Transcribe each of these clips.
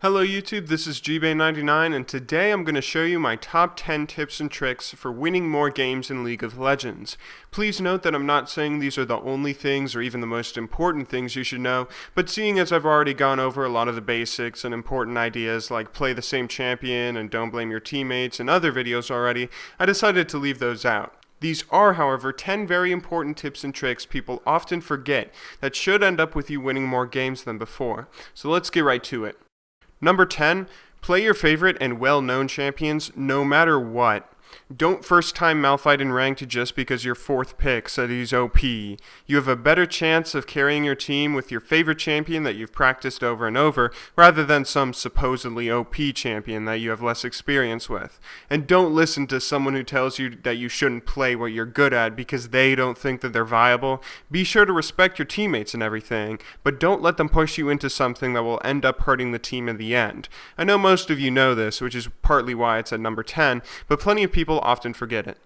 Hello YouTube, this is GBay99 and today I'm going to show you my top 10 tips and tricks for winning more games in League of Legends. Please note that I'm not saying these are the only things or even the most important things you should know, but seeing as I've already gone over a lot of the basics and important ideas like play the same champion and don't blame your teammates in other videos already, I decided to leave those out. These are, however, 10 very important tips and tricks people often forget that should end up with you winning more games than before. So let's get right to it. Number 10, play your favorite and well-known champions no matter what. Don't first-time Malphite in ranked just because your fourth pick said he's OP. You have a better chance of carrying your team with your favorite champion that you've practiced over and over, rather than some supposedly OP champion that you have less experience with. And don't listen to someone who tells you that you shouldn't play what you're good at because they don't think that they're viable. Be sure to respect your teammates and everything, but don't let them push you into something that will end up hurting the team in the end. I know most of you know this, which is partly why it's at number 10, but plenty of people often forget it.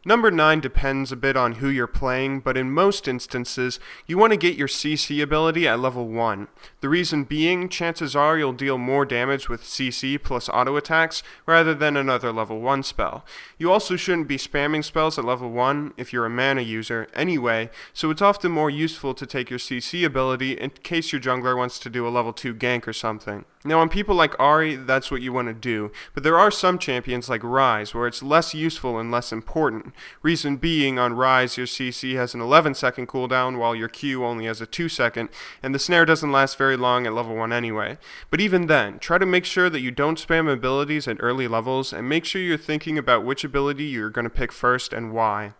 Number 9 depends a bit on who you're playing, but in most instances, you want to get your CC ability at level 1. The reason being, chances are you'll deal more damage with CC plus auto attacks rather than another level 1 spell. You also shouldn't be spamming spells at level 1 if you're a mana user anyway, so it's often more useful to take your CC ability in case your jungler wants to do a level 2 gank or something. Now on people like Ahri, that's what you want to do, but there are some champions like Ryze where it's less useful and less important. Reason being, on Ryze your CC has an 11-second cooldown while your Q only has a 2-second, and the snare doesn't last very long at level 1 anyway. But even then, try to make sure that you don't spam abilities at early levels, and make sure you're thinking about which ability you're going to pick first and why.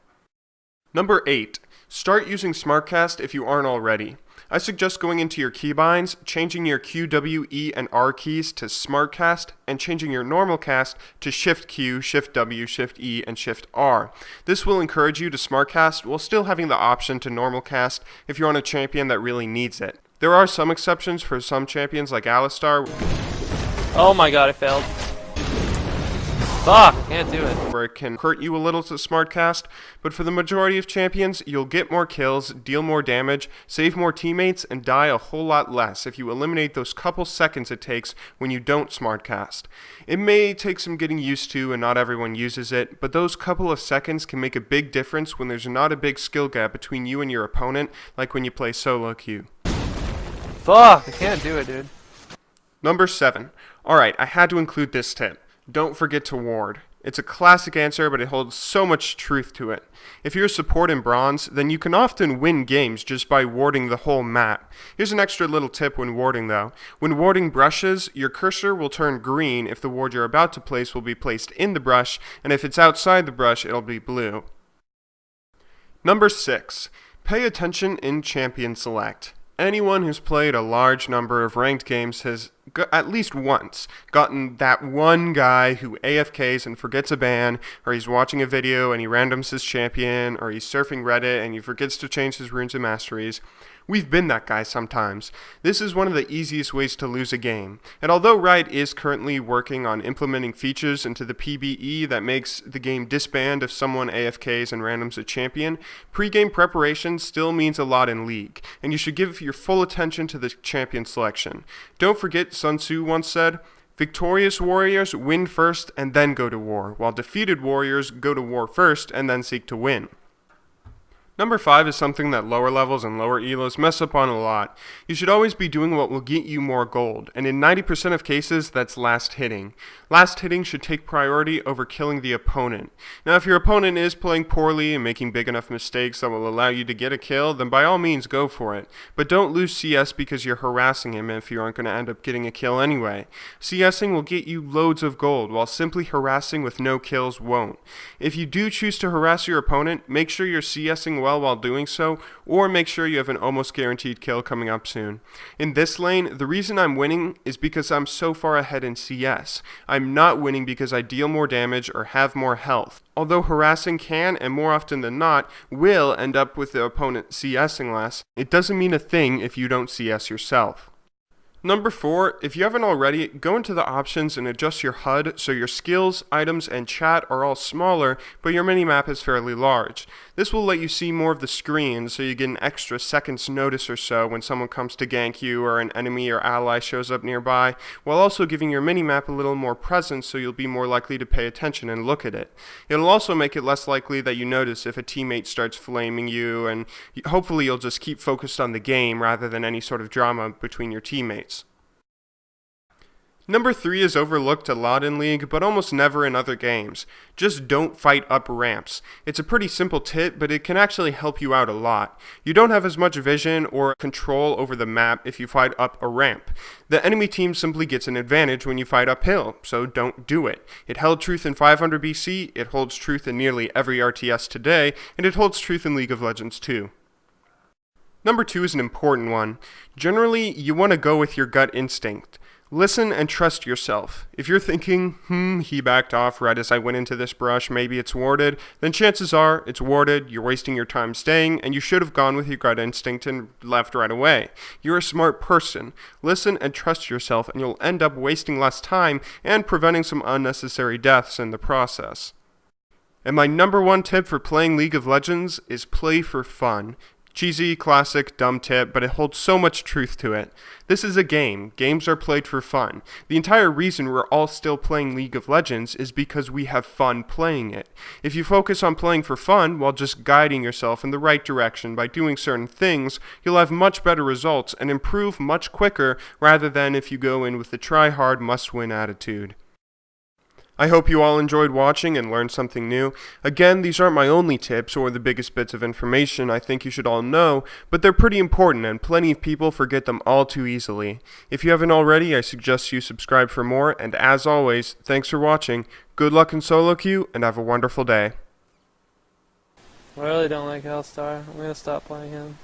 Number 8. Start using SmartCast if you aren't already. I suggest going into your keybinds, changing your Q, W, E, and R keys to SmartCast, and changing your normal cast to Shift Q, Shift W, Shift E, and Shift R. This will encourage you to SmartCast while still having the option to normal cast if you're on a champion that really needs it. There are some exceptions for some champions like Alistar. Oh my god, I failed. Fuck, can't do it. Where it can hurt you a little to SmartCast, but for the majority of champions, you'll get more kills, deal more damage, save more teammates, and die a whole lot less if you eliminate those couple seconds it takes when you don't SmartCast. It may take some getting used to and not everyone uses it, but those couple of seconds can make a big difference when there's not a big skill gap between you and your opponent, like when you play solo queue. Fuck, I can't do it, dude. Number 7. Alright, I had to include this tip. Don't forget to ward. It's a classic answer, but it holds so much truth to it. If you're a support in bronze, then you can often win games just by warding the whole map. Here's an extra little tip when warding though. When warding brushes, your cursor will turn green if the ward you're about to place will be placed in the brush, and if it's outside the brush, it'll be blue. Number 6. Pay attention in champion select. Anyone who's played a large number of ranked games has at least once gotten that one guy who AFKs and forgets a ban, or he's watching a video and he randoms his champion, or he's surfing Reddit and he forgets to change his runes and masteries. We've been that guy sometimes. This is one of the easiest ways to lose a game. And although Riot is currently working on implementing features into the PBE that makes the game disband if someone AFKs and randoms a champion, pre-game preparation still means a lot in League, and you should give your full attention to the champion selection. Don't forget, Sun Tzu once said, "Victorious warriors win first and then go to war, while defeated warriors go to war first and then seek to win." Number 5 is something that lower levels and lower elos mess up on a lot. You should always be doing what will get you more gold, and in 90% of cases, that's last hitting. Last hitting should take priority over killing the opponent. Now, if your opponent is playing poorly and making big enough mistakes that will allow you to get a kill, then by all means go for it. But don't lose CS because you're harassing him if you aren't going to end up getting a kill anyway. CSing will get you loads of gold, while simply harassing with no kills won't. If you do choose to harass your opponent, make sure you're CSing well while doing so, or make sure you have an almost guaranteed kill coming up soon. In this lane, the reason I'm winning is because I'm so far ahead in CS. I'm not winning because I deal more damage or have more health. Although harassing can, and more often than not, will end up with the opponent CSing less, it doesn't mean a thing if you don't CS yourself. Number 4, if you haven't already, go into the options and adjust your HUD so your skills, items, and chat are all smaller, but your minimap is fairly large. This will let you see more of the screen, so you get an extra second's notice or so when someone comes to gank you or an enemy or ally shows up nearby, while also giving your minimap a little more presence so you'll be more likely to pay attention and look at it. It'll also make it less likely that you notice if a teammate starts flaming you, and hopefully you'll just keep focused on the game rather than any sort of drama between your teammates. Number 3 is overlooked a lot in League, but almost never in other games. Just don't fight up ramps. It's a pretty simple tip, but it can actually help you out a lot. You don't have as much vision or control over the map if you fight up a ramp. The enemy team simply gets an advantage when you fight uphill, so don't do it. It held truth in 500 BC, it holds truth in nearly every RTS today, and it holds truth in League of Legends too. Number 2 is an important one. Generally, you want to go with your gut instinct. Listen and trust yourself. If you're thinking, he backed off right as I went into this brush, maybe it's warded, then chances are it's warded, you're wasting your time staying, and you should have gone with your gut instinct and left right away. You're a smart person. Listen and trust yourself, and you'll end up wasting less time and preventing some unnecessary deaths in the process. And my number 1 tip for playing League of Legends is play for fun. Cheesy, classic, dumb tip, but it holds so much truth to it. This is a game. Games are played for fun. The entire reason we're all still playing League of Legends is because we have fun playing it. If you focus on playing for fun while just guiding yourself in the right direction by doing certain things, you'll have much better results and improve much quicker rather than if you go in with the try-hard, must-win attitude. I hope you all enjoyed watching and learned something new. Again, these aren't my only tips or the biggest bits of information I think you should all know, but they're pretty important and plenty of people forget them all too easily. If you haven't already, I suggest you subscribe for more, and as always, thanks for watching, good luck in solo queue, and have a wonderful day. I really don't like Hellstar. I'm gonna stop playing him.